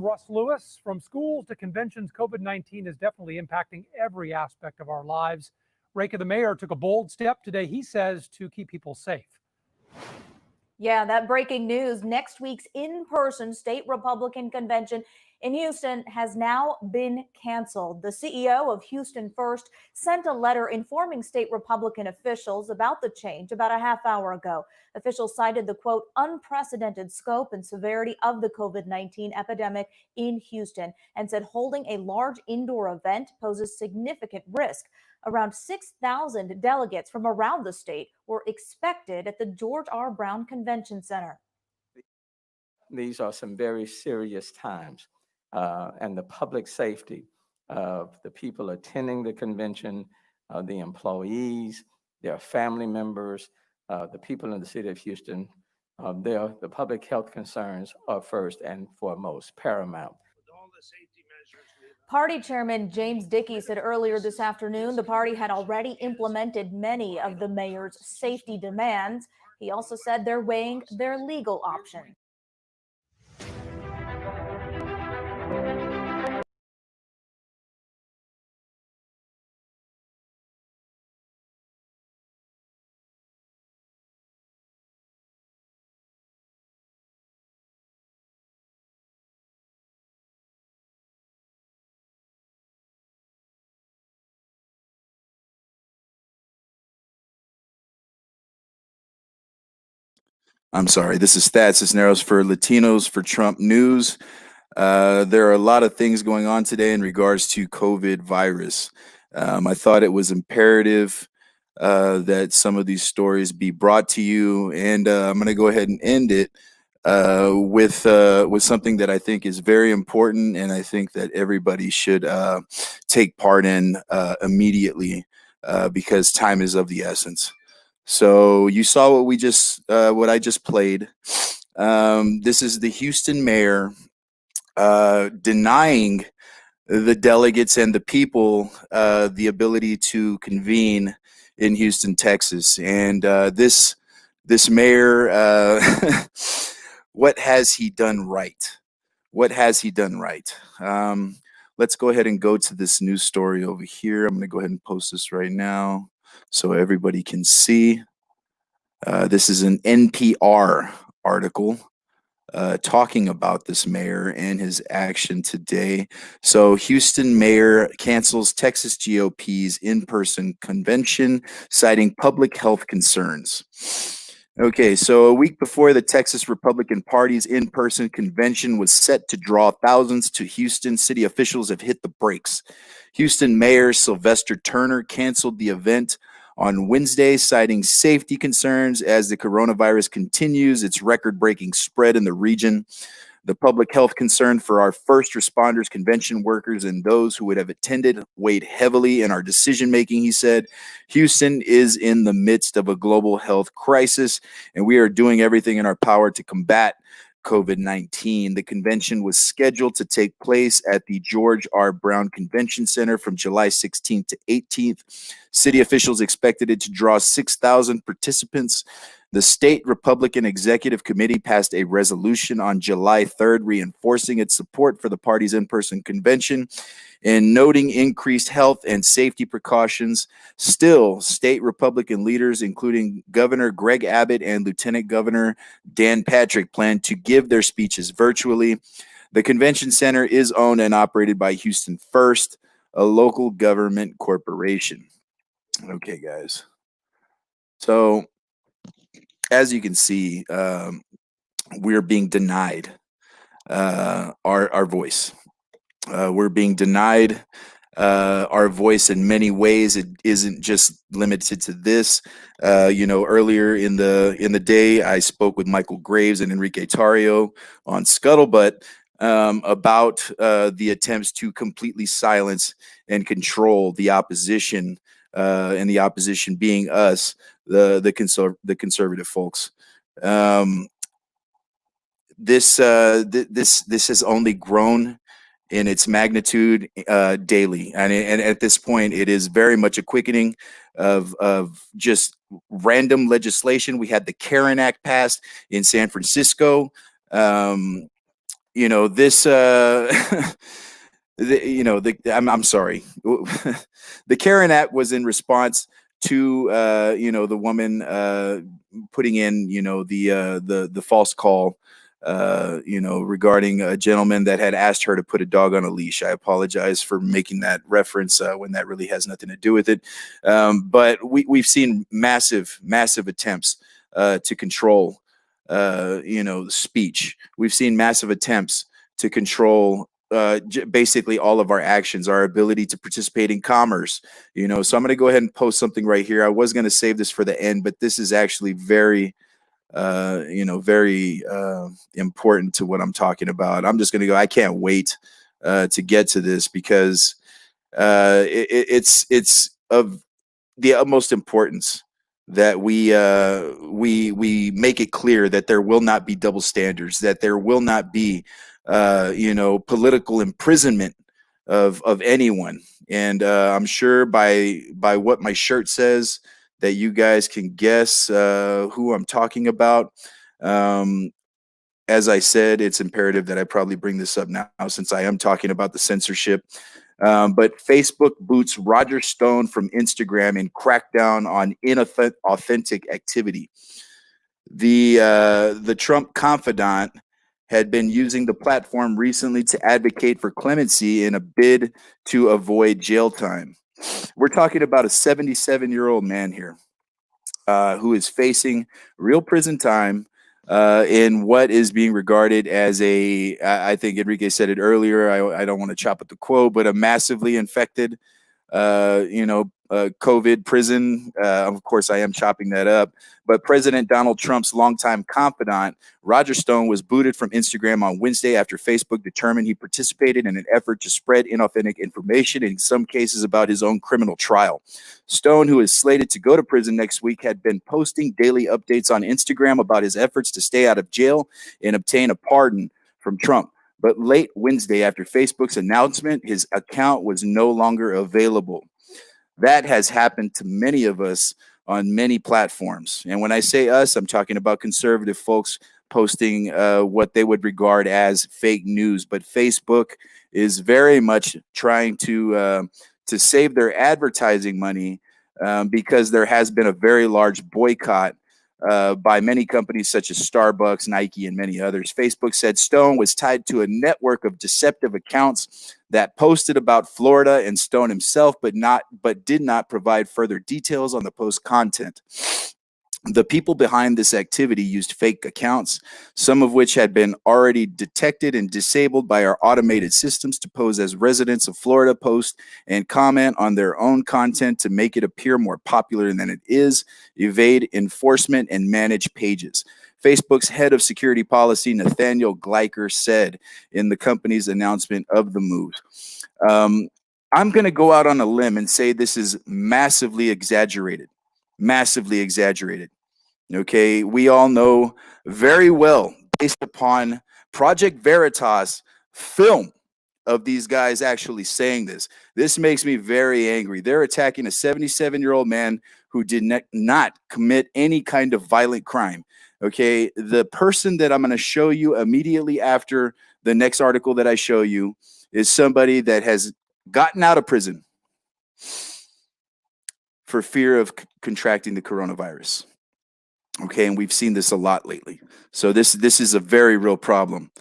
Russ Lewis. From schools to conventions, COVID-19 is definitely impacting every aspect of our lives. Reka, the mayor, took a bold step today, he says, to keep people safe. Yeah, that breaking news. Next week's in-person state Republican convention in Houston has now been canceled. The CEO of Houston First sent a letter informing state Republican officials about the change about a half hour ago. Officials cited the, quote, unprecedented scope and severity of the COVID-19 epidemic in Houston and said holding a large indoor event poses significant risk. Around 6,000 delegates from around the state were expected at the George R. Brown Convention Center. These are some very serious times, and the public safety of the people attending the convention, the employees, their family members, the people in the city of Houston, the public health concerns are first and foremost, paramount. Party Chairman James Dickey said earlier this afternoon the party had already implemented many of the mayor's safety demands. He also said they're weighing their legal options. I'm sorry, this is Thad Cisneros for Latinos for Trump News. There are a lot of things going on today in regards to COVID virus. I thought it was imperative that some of these stories be brought to you, and I'm going to go ahead and end it with something that I think is very important, and I think that everybody should take part in immediately because time is of the essence. So you saw what I just played. This is the Houston mayor denying the delegates and the people the ability to convene in Houston, Texas. And this mayor, what has he done right? What has he done right? Let's go ahead and go to this news story over here. I'm going to go ahead and post this right now so everybody can see. This is an NPR article talking about this mayor and his action today. So Houston mayor cancels Texas GOP's in-person convention, citing public health concerns. Okay, so a week before the Texas Republican Party's in-person convention was set to draw thousands to Houston, city officials have hit the brakes. Houston Mayor Sylvester Turner canceled the event on Wednesday, citing safety concerns as the coronavirus continues its record-breaking spread in the region. The public health concern for our first responders, convention workers, and those who would have attended weighed heavily in our decision-making, he said. Houston is in the midst of a global health crisis, and we are doing everything in our power to combat COVID-19. The convention was scheduled to take place at the George R. Brown Convention Center from July 16th to 18th. City officials expected it to draw 6,000 participants. The State Republican Executive Committee passed a resolution on July 3rd reinforcing its support for the party's in-person convention and noting increased health and safety precautions. Still, state Republican leaders, including Governor Greg Abbott and Lieutenant Governor Dan Patrick, plan to give their speeches virtually. The convention center is owned and operated by Houston First, a local government corporation. Okay, guys. So, as you can see, we're being denied our voice. We're being denied our voice in many ways. It isn't just limited to this. Earlier in the day, I spoke with Michael Graves and Enrique Tarrio on Scuttlebutt about the attempts to completely silence and control the opposition, and the opposition being us, the conservative folks. This has only grown in its magnitude daily, and at this point, it is very much a quickening of just random legislation. We had the Karen Act passed in San Francisco. you know, this, I'm sorry. The Karen Act was in response to, the woman putting in, the false call, regarding a gentleman that had asked her to put a dog on a leash. I apologize for making that reference when that really has nothing to do with it. But we've seen massive attempts to control, speech. We've seen massive attempts to control basically all of our actions, our ability to participate in commerce. So I'm going to go ahead and post something right here. I was going to save this for the end, but this is actually very very important to what I'm talking about. I'm just going to go. I can't wait to get to this because it's of the utmost importance that we make it clear that there will not be double standards, that there will not be political imprisonment of anyone. And I'm sure by what my shirt says that you guys can guess who I'm talking about. As I said, it's imperative that I probably bring this up now since I am talking about the censorship. But Facebook boots Roger Stone from Instagram and crackdown on inauthentic activity. The Trump confidant had been using the platform recently to advocate for clemency in a bid to avoid jail time. We're talking about a 77-year-old man here who is facing real prison time in what is being regarded as I think Enrique said it earlier, I don't want to chop at the quote, but a massively infected, COVID prison. Of course, I am chopping that up. But President Donald Trump's longtime confidant, Roger Stone, was booted from Instagram on Wednesday after Facebook determined he participated in an effort to spread inauthentic information, in some cases about his own criminal trial. Stone, who is slated to go to prison next week, had been posting daily updates on Instagram about his efforts to stay out of jail and obtain a pardon from Trump. But late Wednesday, after Facebook's announcement, his account was no longer available. That has happened to many of us on many platforms. And when I say us, I'm talking about conservative folks posting what they would regard as fake news. But Facebook is very much trying to save their advertising money because there has been a very large boycott by many companies such as Starbucks, Nike, and many others. Facebook said Stone was tied to a network of deceptive accounts that posted about Florida and Stone himself, but did not provide further details on the post content. The people behind this activity used fake accounts, some of which had been already detected and disabled by our automated systems to pose as residents of Florida, post and comment on their own content to make it appear more popular than it is, evade enforcement, and manage pages. Facebook's head of security policy, Nathaniel Gleicher, said in the company's announcement of the move. I'm going to go out on a limb and say this is massively exaggerated. Massively exaggerated. Okay, we all know very well, based upon Project Veritas film of these guys actually saying this. This makes me very angry. They're attacking a 77-year-old man who did not commit any kind of violent crime. Okay, the person that I'm going to show you immediately after the next article that I show you is somebody that has gotten out of prison for fear of contracting the coronavirus. Okay, and we've seen this a lot lately. So this is a very real problem.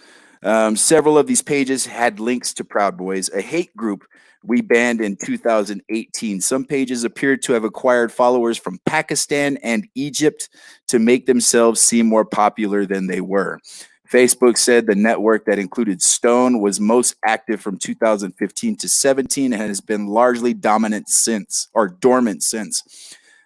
Several of these pages had links to Proud Boys, a hate group we banned in 2018. Some pages appeared to have acquired followers from Pakistan and Egypt to make themselves seem more popular than they were. Facebook said the network that included Stone was most active from 2015 to 17 and has been largely dormant since.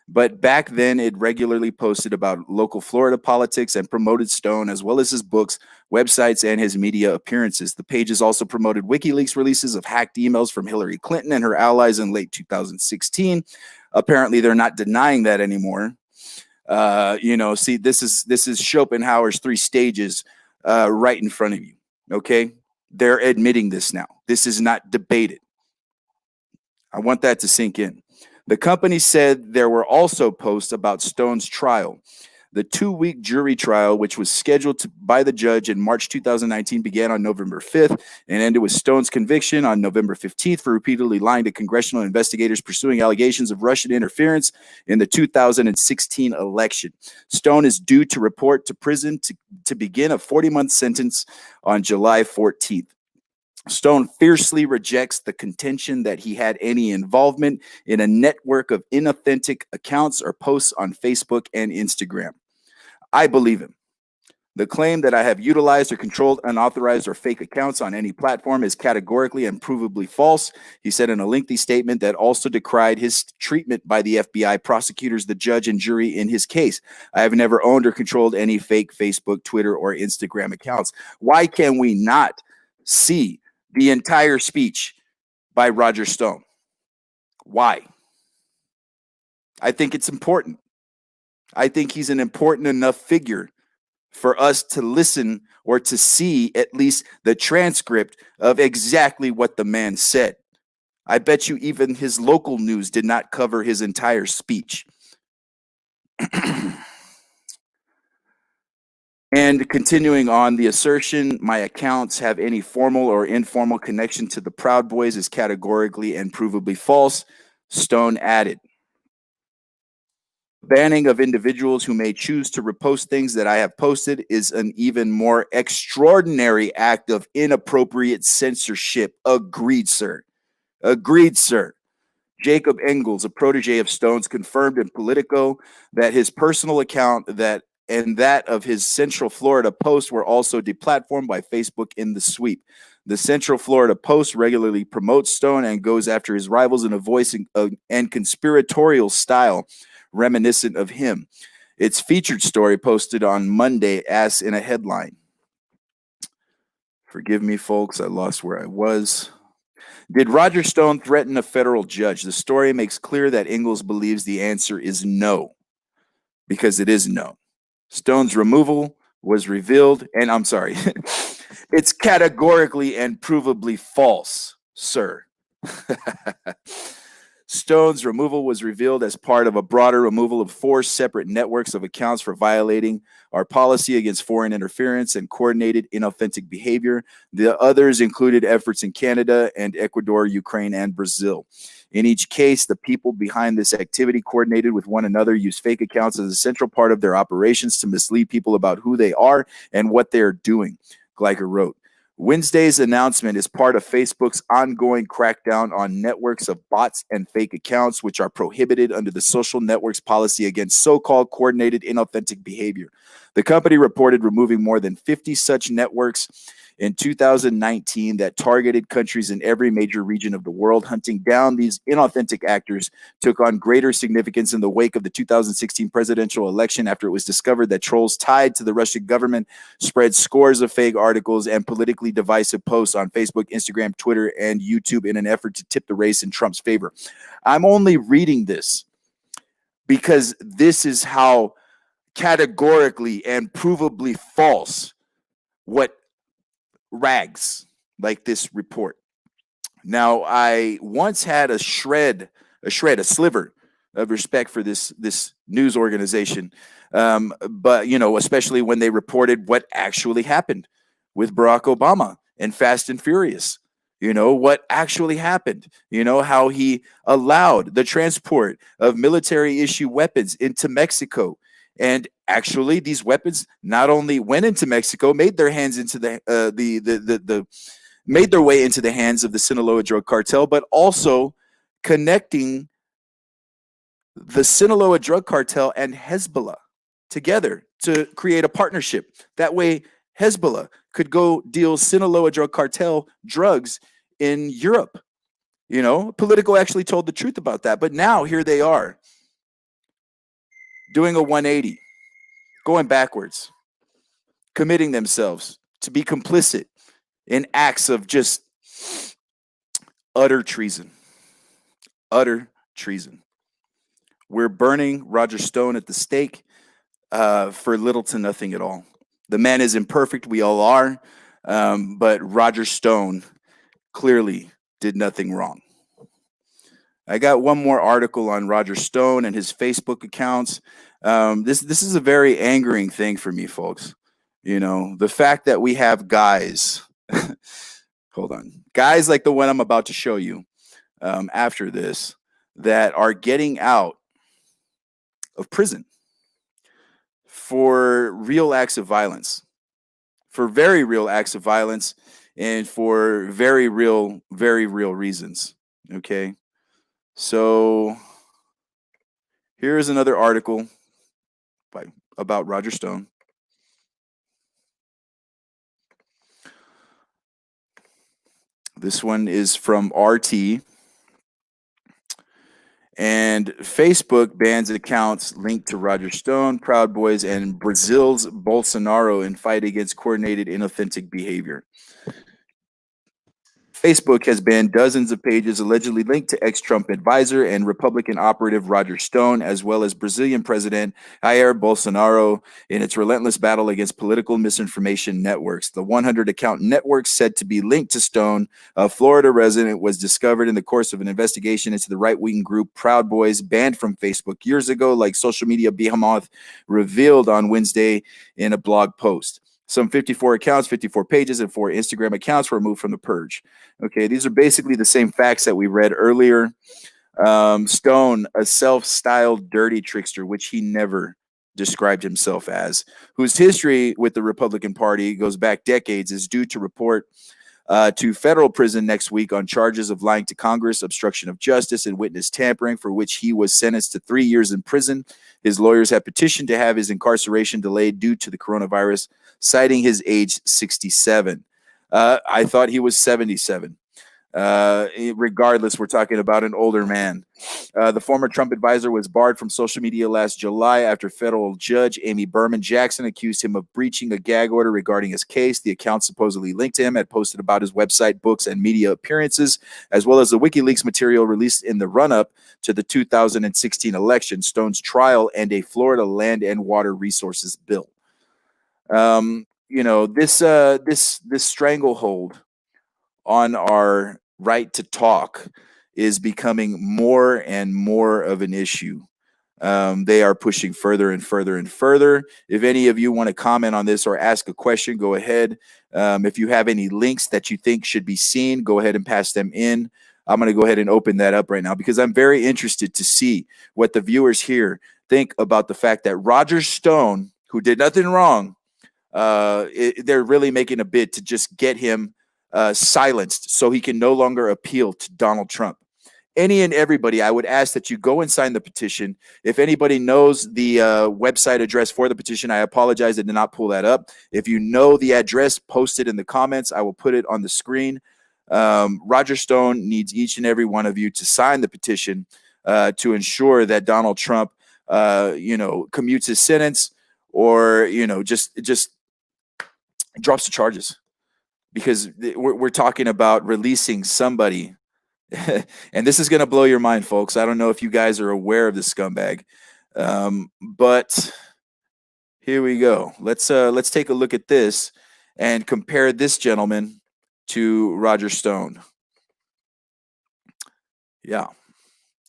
But back then, it regularly posted about local Florida politics and promoted Stone, as well as his books, websites, and his media appearances. The pages also promoted WikiLeaks releases of hacked emails from Hillary Clinton and her allies in late 2016. Apparently, they're not denying that anymore. See, this is Schopenhauer's 3 stages right in front of you. Okay, they're admitting this now. This is not debated. I want that to sink in. The company said there were also posts about Stone's trial. The 2-week jury trial, which was scheduled by the judge in March 2019, began on November 5th and ended with Stone's conviction on November 15th for repeatedly lying to congressional investigators pursuing allegations of Russian interference in the 2016 election. Stone is due to report to prison to begin a 40-month sentence on July 14th. Stone fiercely rejects the contention that he had any involvement in a network of inauthentic accounts or posts on Facebook and Instagram. I believe him. The claim that I have utilized or controlled unauthorized or fake accounts on any platform is categorically and provably false, he said in a lengthy statement that also decried his treatment by the FBI, prosecutors, the judge, and jury in his case. I have never owned or controlled any fake Facebook, Twitter, or Instagram accounts. Why can we not see the entire speech by Roger Stone? Why? I think it's important. I think he's an important enough figure for us to listen or to see at least the transcript of exactly what the man said. I bet you even his local news did not cover his entire speech. And continuing on, the assertion my accounts have any formal or informal connection to the Proud Boys is categorically and provably false, Stone added. Banning of individuals who may choose to repost things that I have posted is an even more extraordinary act of inappropriate censorship. Agreed, sir. Agreed, sir. Jacob Engels, a protege of Stone's, confirmed in Politico that his personal account and that of his Central Florida Post were also deplatformed by Facebook in the sweep. The Central Florida Post regularly promotes Stone and goes after his rivals in a voice and conspiratorial style reminiscent of him. Its featured story posted on Monday asks in a headline. Forgive me, folks, I lost where I was. Did Roger Stone threaten a federal judge? The story makes clear that Engels believes the answer is no, because it is no. Stone's removal was revealed, and I'm sorry, it's categorically and provably false, sir. Stone's removal was revealed as part of a broader removal of 4 separate networks of accounts for violating our policy against foreign interference and coordinated inauthentic behavior. The others included efforts in Canada and Ecuador, Ukraine, and Brazil. In each case, the people behind this activity coordinated with one another, used fake accounts as a central part of their operations to mislead people about who they are and what they're doing, Gleicher wrote. Wednesday's announcement is part of Facebook's ongoing crackdown on networks of bots and fake accounts, which are prohibited under the social networks policy against so-called coordinated inauthentic behavior. The company reported removing more than 50 such networks in 2019 that targeted countries in every major region of the world. Hunting down these inauthentic actors took on greater significance in the wake of the 2016 presidential election after it was discovered that trolls tied to the Russian government spread scores of fake articles and politically divisive posts on Facebook, Instagram, Twitter, and YouTube in an effort to tip the race in Trump's favor. I'm only reading this because this is how categorically and provably false what rags like this report. Now, I once had a sliver of respect for this news organization, but especially when they reported what actually happened with Barack Obama and Fast and Furious. What actually happened. How he allowed the transport of military issue weapons into Mexico. And actually, these weapons not only went into Mexico, made their way into the hands of the Sinaloa drug cartel, but also connecting the Sinaloa drug cartel and Hezbollah together to create a partnership. That way, Hezbollah could go deal Sinaloa drug cartel drugs in Europe. Politico actually told the truth about that. But now here they are, doing a 180, going backwards, committing themselves to be complicit in acts of just utter treason. Utter treason. We're burning Roger Stone at the stake for little to nothing at all. The man is imperfect, we all are, but Roger Stone clearly did nothing wrong. I got one more article on Roger Stone and his Facebook accounts. This is a very angering thing for me, folks. You know, the fact that we have guys, hold on, guys like the one I'm about to show you after this, that are getting out of prison for real acts of violence, for very real acts of violence, and for very real reasons. Okay. So here's another article about Roger Stone. This one is from RT. And Facebook bans accounts linked to Roger Stone, Proud Boys, and Brazil's Bolsonaro in fight against coordinated inauthentic behavior. Facebook has banned dozens of pages allegedly linked to ex-Trump advisor and Republican operative Roger Stone, as well as Brazilian President Jair Bolsonaro, in its relentless battle against political misinformation networks. The 100-account network said to be linked to Stone, a Florida resident, was discovered in the course of an investigation into the right-wing group Proud Boys, banned from Facebook years ago, like social media behemoth revealed on Wednesday in a blog post. Some 54 accounts, 54 pages, and 4 Instagram accounts were removed from the purge. Okay, these are basically the same facts that we read earlier. Stone, a self-styled dirty trickster, which he never described himself as, whose history with the Republican Party goes back decades, is due to report to federal prison next week on charges of lying to Congress, obstruction of justice, and witness tampering, for which he was sentenced to 3 years in prison. His lawyers have petitioned to have his incarceration delayed due to the coronavirus, citing his age 67. I thought he was 77. Regardless, we're talking about an older man. The former Trump advisor was barred from social media last July after federal judge Amy Berman Jackson accused him of breaching a gag order regarding his case. The account supposedly linked to him had posted about his website, books, and media appearances, as well as the WikiLeaks material released in the run-up to the 2016 election, Stone's trial, and a Florida land and water resources bill. You know, this stranglehold on our right to talk is becoming more and more of an issue. They are pushing further and further and further. If any of you want to comment on this or ask a question, go ahead. If you have any links that you think should be seen, go ahead and pass them in. I'm going to go ahead and open that up right now because I'm very interested to see what the viewers here think about the fact that Roger Stone, who did nothing wrong, they're really making a bid to just get him silenced so he can no longer appeal to Donald Trump. Any and everybody, I would ask that you go and sign the petition. If anybody knows the website address for the petition, I apologize, I did not pull that up. If you know the address, post it in the comments. I will put it on the screen. Roger Stone needs each and every one of you to sign the petition to ensure that Donald Trump, commutes his sentence or, just drops the charges. Because we're talking about releasing somebody. And this is going to blow your mind, folks. I don't know if you guys are aware of this scumbag. But here we go. Let's take a look at this and compare this gentleman to Roger Stone. Yeah.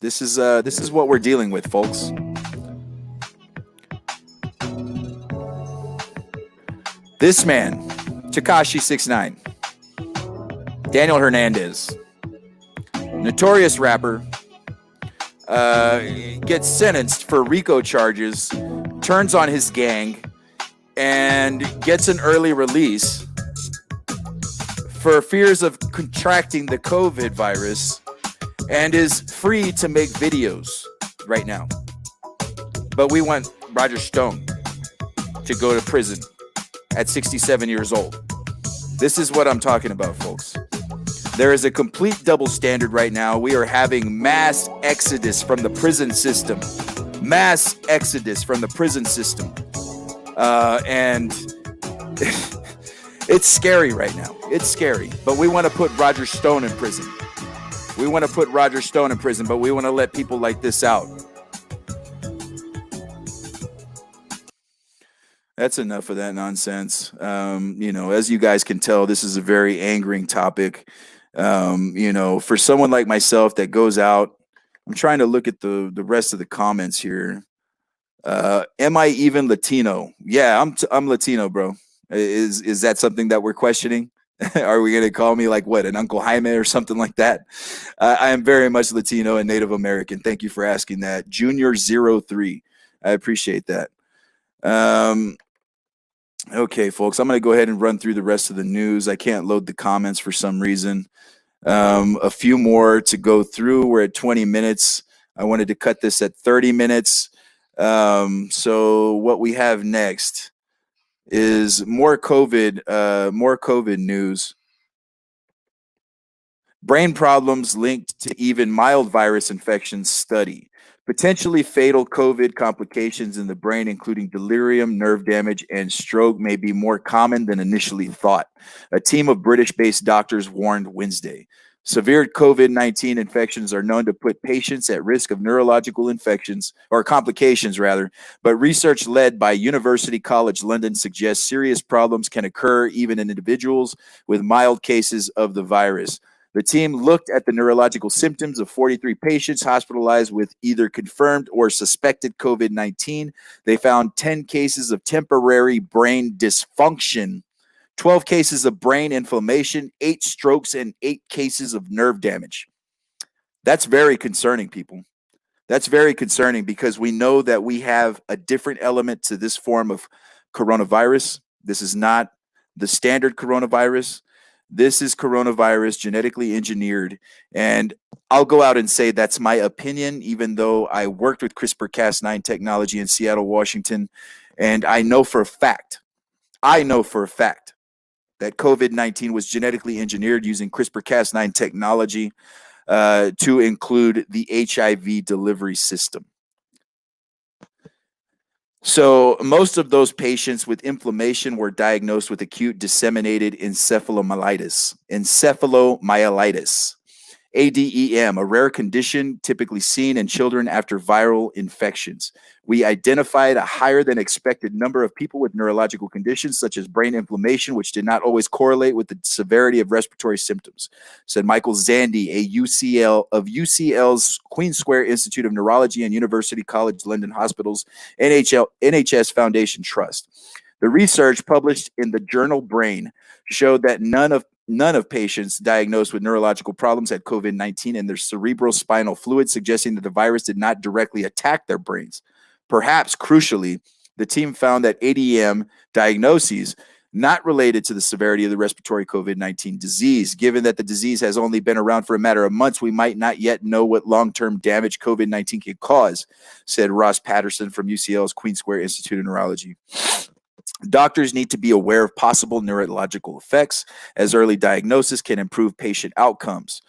This is what we're dealing with, folks. This man, Tekashi 6ix9ine, Daniel Hernandez, notorious rapper, gets sentenced for RICO charges, turns on his gang, and gets an early release for fears of contracting the COVID virus, and is free to make videos right now. But we want Roger Stone to go to prison at 67 years old. This is what I'm talking about, folks. There is a complete double standard right now. We are having mass exodus from the prison system. Mass exodus from the prison system. And it's scary right now. It's scary. But we want to put Roger Stone in prison. We want to put Roger Stone in prison, but we want to let people like this out. That's enough of that nonsense. As you guys can tell, this is a very angering topic. For someone like myself that goes out, I'm trying to look at the rest of the comments here. Am I even Latino? Yeah, I'm Latino, bro. Is that something that we're questioning? Are we gonna call me like what, an Uncle Jaime or something like that? I am very much Latino and Native American. Thank you for asking that. Junior03. I appreciate that. Okay, folks, I'm gonna go ahead and run through the rest of the news. I can't load the comments for some reason. A few more to go through. We're at 20 minutes. I wanted to cut this at 30 minutes. So what we have next is more COVID news. Brain problems linked to even mild virus infections study. Potentially fatal COVID complications in the brain, including delirium, nerve damage, and stroke, may be more common than initially thought. A team of British-based doctors warned Wednesday. Severe COVID-19 infections are known to put patients at risk of neurological infections, or complications rather, but research led by University College London suggests serious problems can occur even in individuals with mild cases of the virus. The team looked at the neurological symptoms of 43 patients hospitalized with either confirmed or suspected COVID-19. They found 10 cases of temporary brain dysfunction, 12 cases of brain inflammation, 8 strokes, and 8 cases of nerve damage. That's very concerning, people. That's very concerning because we know that we have a different element to this form of coronavirus. This is not the standard coronavirus. This is coronavirus genetically engineered. And I'll go out and say that's my opinion, even though I worked with CRISPR-Cas9 technology in Seattle, Washington. And I know for a fact that COVID-19 was genetically engineered using CRISPR-Cas9 technology to include the HIV delivery system. So most of those patients with inflammation were diagnosed with acute disseminated encephalomyelitis. ADEM, a rare condition typically seen in children after viral infections. We identified a higher than expected number of people with neurological conditions such as brain inflammation, which did not always correlate with the severity of respiratory symptoms, said Michael Zandi, a UCL's Queen Square Institute of Neurology and University College London Hospitals NHS Foundation Trust. The research published in the journal Brain showed that none of patients diagnosed with neurological problems had COVID-19 in their cerebral spinal fluid, suggesting that the virus did not directly attack their brains. Perhaps crucially, the team found that ADEM diagnoses not related to the severity of the respiratory COVID-19 disease. Given that the disease has only been around for a matter of months, we might not yet know what long-term damage COVID-19 can cause, said Ross Patterson from UCL's Queen Square Institute of Neurology. Doctors need to be aware of possible neurological effects, as early diagnosis can improve patient outcomes.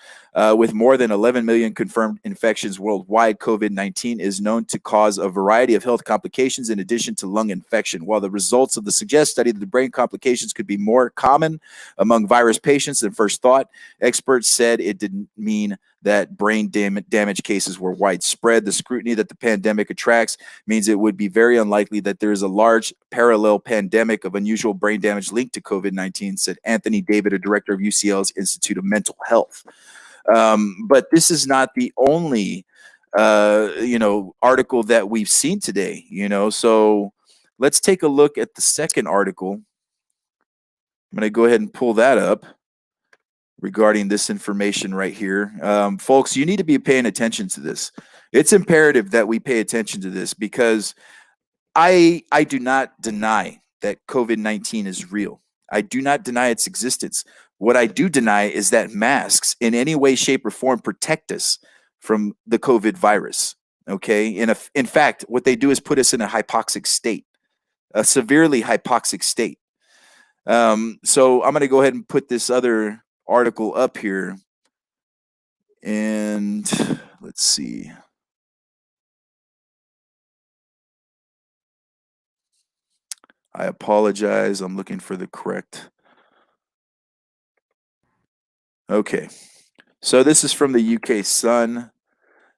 With more than 11 million confirmed infections worldwide, COVID-19 is known to cause a variety of health complications in addition to lung infection. While the results of the SUGGEST study that the brain complications could be more common among virus patients than first thought, experts said it didn't mean that brain damage cases were widespread. The scrutiny that the pandemic attracts means it would be very unlikely that there is a large parallel pandemic of unusual brain damage linked to COVID-19, said Anthony David, a director of UCL's Institute of Mental Health. But this is not the only, article that we've seen today, so let's take a look at the second article. I'm going to go ahead and pull that up regarding this information right here. Folks, you need to be paying attention to this. It's imperative that we pay attention to this because I do not deny that COVID-19 is real. I do not deny its existence. What I do deny is that masks in any way, shape, or form protect us from the COVID virus. Okay. In fact, what they do is put us in a hypoxic state, a severely hypoxic state. So I'm going to go ahead and put this other article up here. And let's see. I apologize. I'm looking for the correct. Okay. So this is from the UK Sun.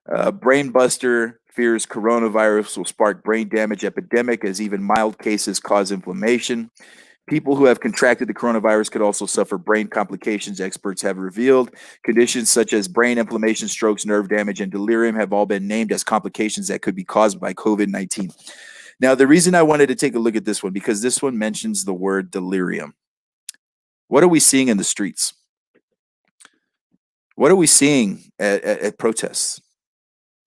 Brainbuster fears coronavirus will spark brain damage epidemic as even mild cases cause inflammation. People who have contracted the coronavirus could also suffer brain complications, experts have revealed. Conditions such as brain inflammation, strokes, nerve damage, and delirium have all been named as complications that could be caused by COVID-19. Now, the reason I wanted to take a look at this one, because this one mentions the word delirium. What are we seeing in the streets? What are we seeing at protests?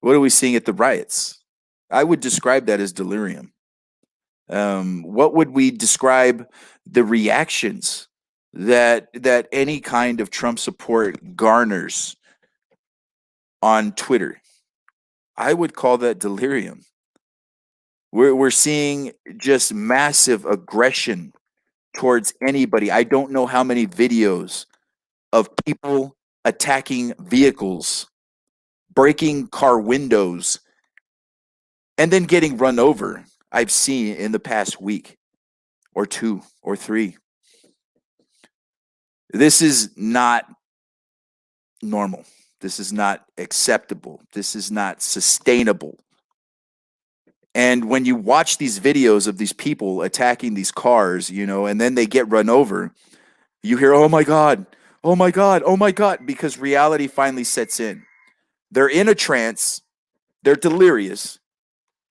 What are we seeing at the riots? I would describe that as delirium. What would we describe the reactions that any kind of Trump support garners on Twitter? I would call that delirium. We're seeing just massive aggression towards anybody. I don't know how many videos of people attacking vehicles, breaking car windows, and then getting run over I've seen in the past week or 2 or 3. This is not normal. This is not acceptable. This is not sustainable. And when you watch these videos of these people attacking these cars, you know, and then they get run over, you hear, oh my God, oh my God, oh my God, because reality finally sets in. They're in a trance. They're delirious.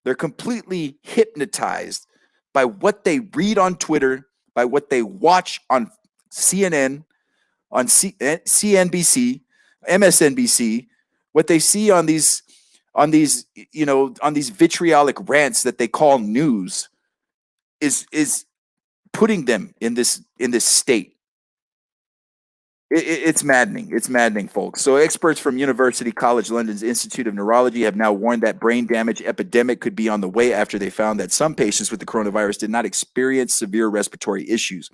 They're completely hypnotized by what they read on Twitter, by what they watch on CNN, on CNBC, MSNBC, what they see on these vitriolic rants that they call news is putting them in this state. It's maddening. It's maddening, folks. So experts from University College London's Institute of Neurology have now warned that brain damage epidemic could be on the way after they found that some patients with the coronavirus did not experience severe respiratory issues.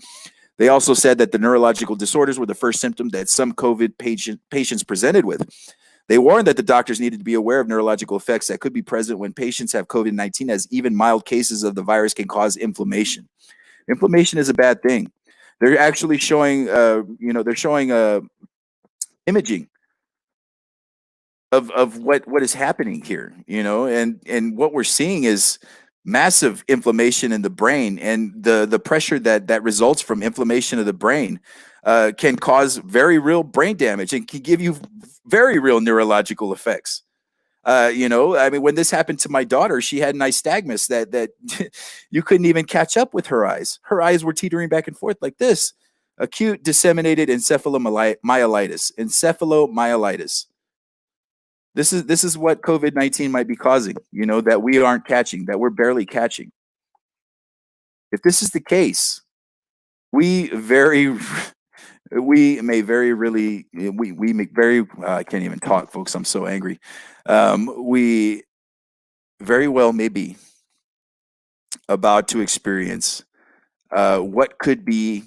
They also said that the neurological disorders were the first symptom that some COVID patients presented with. They warned that the doctors needed to be aware of neurological effects that could be present when patients have COVID-19, as even mild cases of the virus can cause inflammation. Inflammation is a bad thing. They're actually showing, imaging of what is happening here, and what we're seeing is massive inflammation in the brain, and the pressure that results from inflammation of the brain can cause very real brain damage and can give you very real neurological effects. When this happened to my daughter, she had nystagmus that you couldn't even catch up with her eyes. Her eyes were teetering back and forth like this. Acute disseminated encephalomyelitis. Encephalomyelitis. This is what COVID-19 might be causing, that we aren't catching, that we're barely catching. If this is the case, I can't even talk, folks. I'm so angry. We very well may be about to experience what could be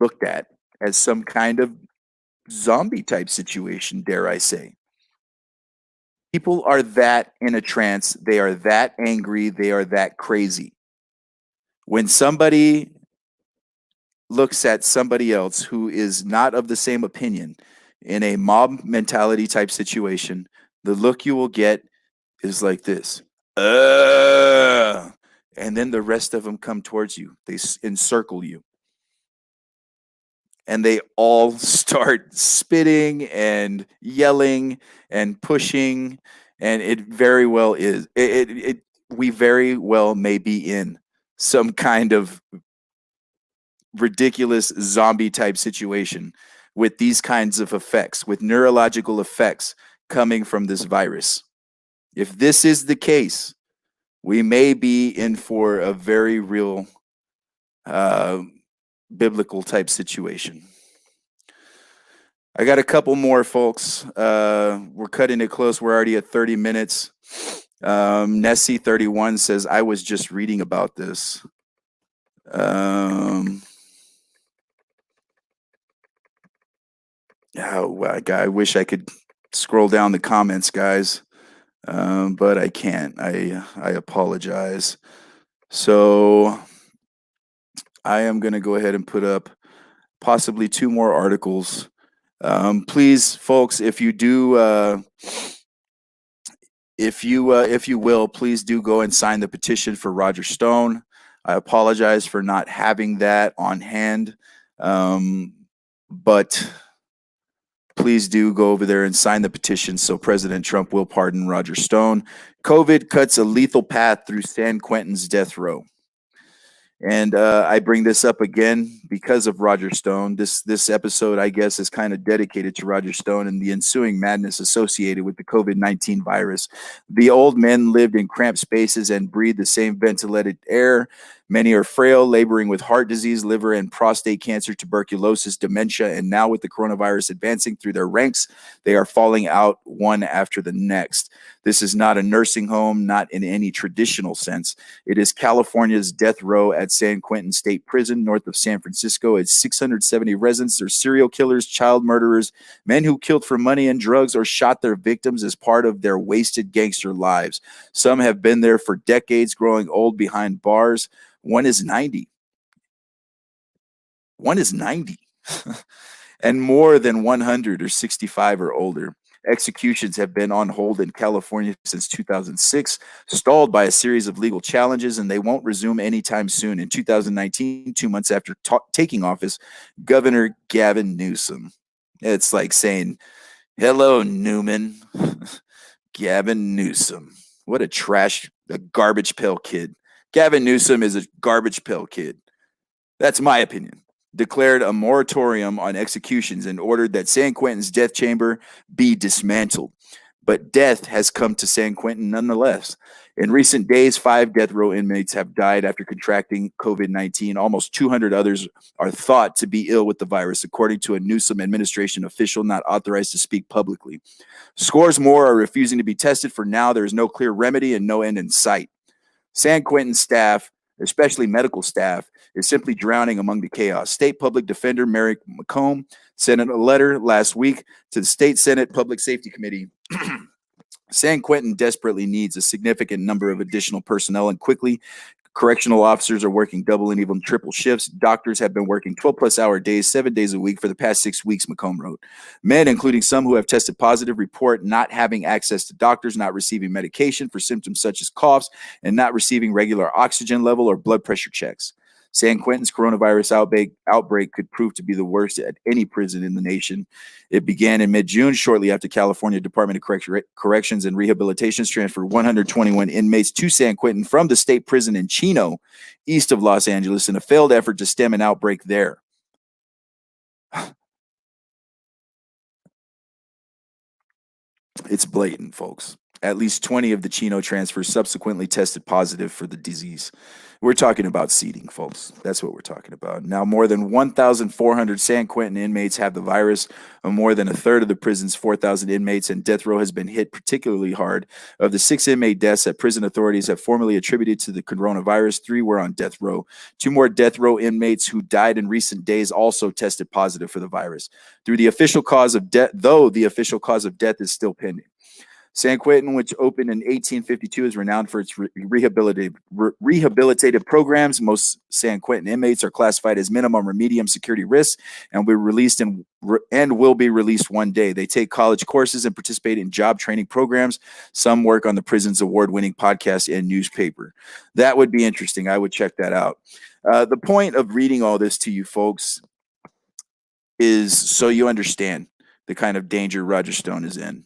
looked at as some kind of zombie type situation, dare I say. People are that in a trance. They are that angry. They are that crazy. When somebody looks at somebody else who is not of the same opinion in a mob mentality type situation, the look you will get is like this. And then the rest of them come towards you. They encircle you. And they all start spitting and yelling and pushing. And it very well is. We very well may be in some kind of ridiculous zombie type situation with these kinds of effects, with neurological effects coming from this virus. If this is the case, we may be in for a very real biblical type situation. I got a couple more, folks. We're cutting it close. We're already at 30 minutes. Nessie31 says, I was just reading about this. I wish I could scroll down the comments, guys, but I can't. I apologize. So I am going to go ahead and put up possibly 2 more articles. Please, folks, if you do, if you will, please do go and sign the petition for Roger Stone. I apologize for not having that on hand, but please do go over there and sign the petition so President Trump will pardon Roger Stone. COVID cuts a lethal path through San Quentin's death row. And I bring this up again because of Roger Stone. This episode, I guess, is kind of dedicated to Roger Stone and the ensuing madness associated with the COVID-19 virus. The old men lived in cramped spaces and breathed the same ventilated air. Many are frail, laboring with heart disease, liver and prostate cancer, tuberculosis, dementia, and now with the coronavirus advancing through their ranks, they are falling out one after the next. This is not a nursing home, not in any traditional sense. It is California's death row at San Quentin State Prison, north of San Francisco. It's 670 residents. They're serial killers, child murderers, men who killed for money and drugs or shot their victims as part of their wasted gangster lives. Some have been there for decades, growing old behind bars. One is 90. One is 90. And more than 100 are 65 or older. Executions have been on hold in California since 2006, stalled by a series of legal challenges, and they won't resume anytime soon. In 2019, 2 months after taking office, Governor Gavin Newsom. It's like saying, hello, Newman. Gavin Newsom. What a garbage pail kid. Gavin Newsom is a garbage pail kid. That's my opinion. Declared a moratorium on executions and ordered that San Quentin's death chamber be dismantled. But death has come to San Quentin nonetheless. In recent days, 5 death row inmates have died after contracting COVID-19. Almost 200 others are thought to be ill with the virus, according to a Newsom administration official not authorized to speak publicly. Scores more are refusing to be tested. For now, there is no clear remedy and no end in sight. San Quentin staff, especially medical staff, is simply drowning among the chaos. State Public Defender Merrick McComb sent a letter last week to the State Senate Public Safety Committee. San Quentin desperately needs a significant number of additional personnel and quickly. Correctional officers are working double and even triple shifts. Doctors have been working 12-plus hour days, 7 days a week for the past 6 weeks, McComb wrote. Men, including some who have tested positive, report not having access to doctors, not receiving medication for symptoms such as coughs, and not receiving regular oxygen level or blood pressure checks. San Quentin's coronavirus outbreak could prove to be the worst at any prison in the nation. It began in mid-June, shortly after California Department of Corrections and Rehabilitation transferred 121 inmates to San Quentin from the state prison in Chino, east of Los Angeles, in a failed effort to stem an outbreak there. It's blatant, folks. At least 20 of the Chino transfers subsequently tested positive for the disease. We're talking about seeding, folks. That's what we're talking about. Now, more than 1,400 San Quentin inmates have the virus. More than a third of the prison's 4,000 inmates, and death row has been hit particularly hard. Of the 6 inmate deaths that prison authorities have formally attributed to the coronavirus, 3 were on death row. 2 more death row inmates who died in recent days also tested positive for the virus. Though the official cause of death is still pending. San Quentin, which opened in 1852, is renowned for its rehabilitative programs. Most San Quentin inmates are classified as minimum or medium security risks and will be released one day. They take college courses and participate in job training programs. Some work on the prison's award-winning podcast and newspaper. That would be interesting. I would check that out. The point of reading all this to you folks is so you understand the kind of danger Roger Stone is in.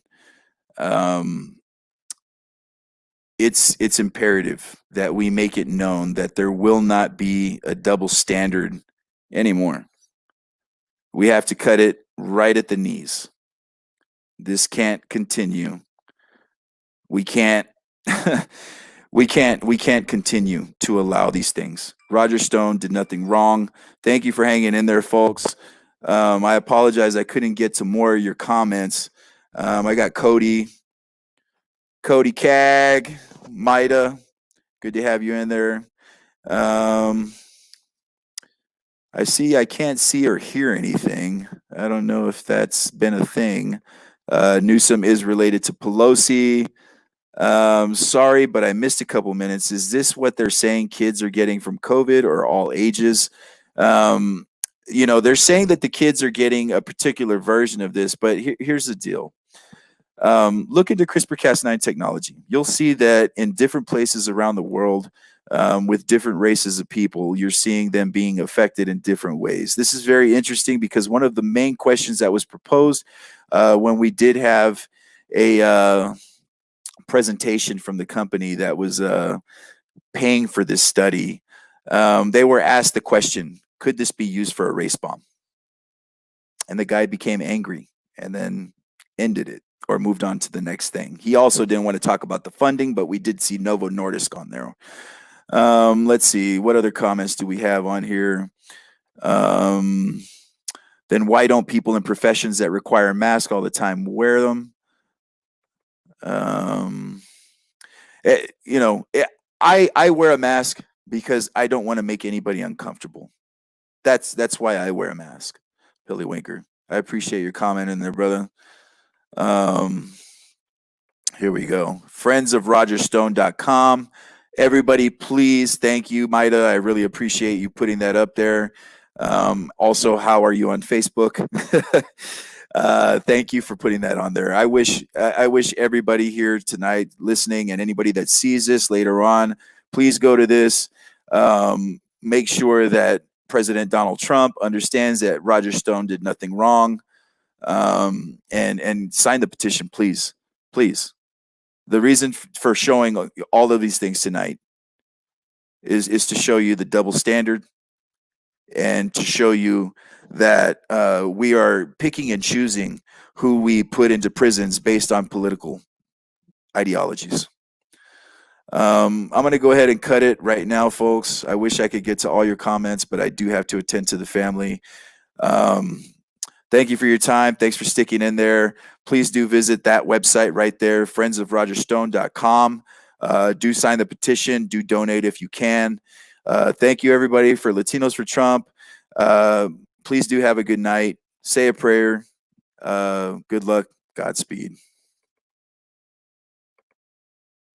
It's imperative that we make it known that there will not be a double standard anymore. We have to cut it right at the knees. This can't continue. We can't continue to allow these things. Roger Stone did nothing wrong. Thank you for hanging in there, folks. I apologize I couldn't get to more of your comments. I got Cody Cag, Maida. Good to have you in there. I can't see or hear anything. I don't know if that's been a thing. Newsom is related to Pelosi. Sorry, but I missed a couple minutes. Is this what they're saying kids are getting from COVID or all ages? They're saying that the kids are getting a particular version of this, but here's the deal. Look into CRISPR-Cas9 technology. You'll see that in different places around the world, with different races of people. You're seeing them being affected in different ways. This is very interesting because one of the main questions that was proposed when we did have a presentation from the company that was paying for this study, they were asked the question, could this be used for a race bomb? And the guy became angry and then ended it or moved on to the next thing. He also didn't want to talk about the funding, but we did see Novo Nordisk on there. Let's see, what other comments do we have on here? Then why don't people in professions that require masks all the time wear them? I wear a mask because I don't want to make anybody uncomfortable. That's why I wear a mask. Billy Winker, I appreciate your comment in there, brother. Here we go. friendsofrogerstone.com. Everybody, please, thank you, Maida. I really appreciate you putting that up there. Also, how are you on Facebook? Thank you for putting that on there. I wish everybody here tonight listening and anybody that sees this later on, please go to this. Make sure that President Donald Trump understands that Roger Stone did nothing wrong, and sign the petition, please. Please. The reason for showing all of these things tonight is to show you the double standard and to show you that we are picking and choosing who we put into prisons based on political ideologies. I'm going to go ahead and cut it right now, folks. I wish I could get to all your comments, but I do have to attend to the family. Thank you for your time. Thanks for sticking in there. Please do visit that website right there, friendsofrogerstone.com. Do sign the petition. Do donate if you can. Thank you, everybody, for Latinos for Trump. Please do have a good night. Say a prayer. Good luck. Godspeed.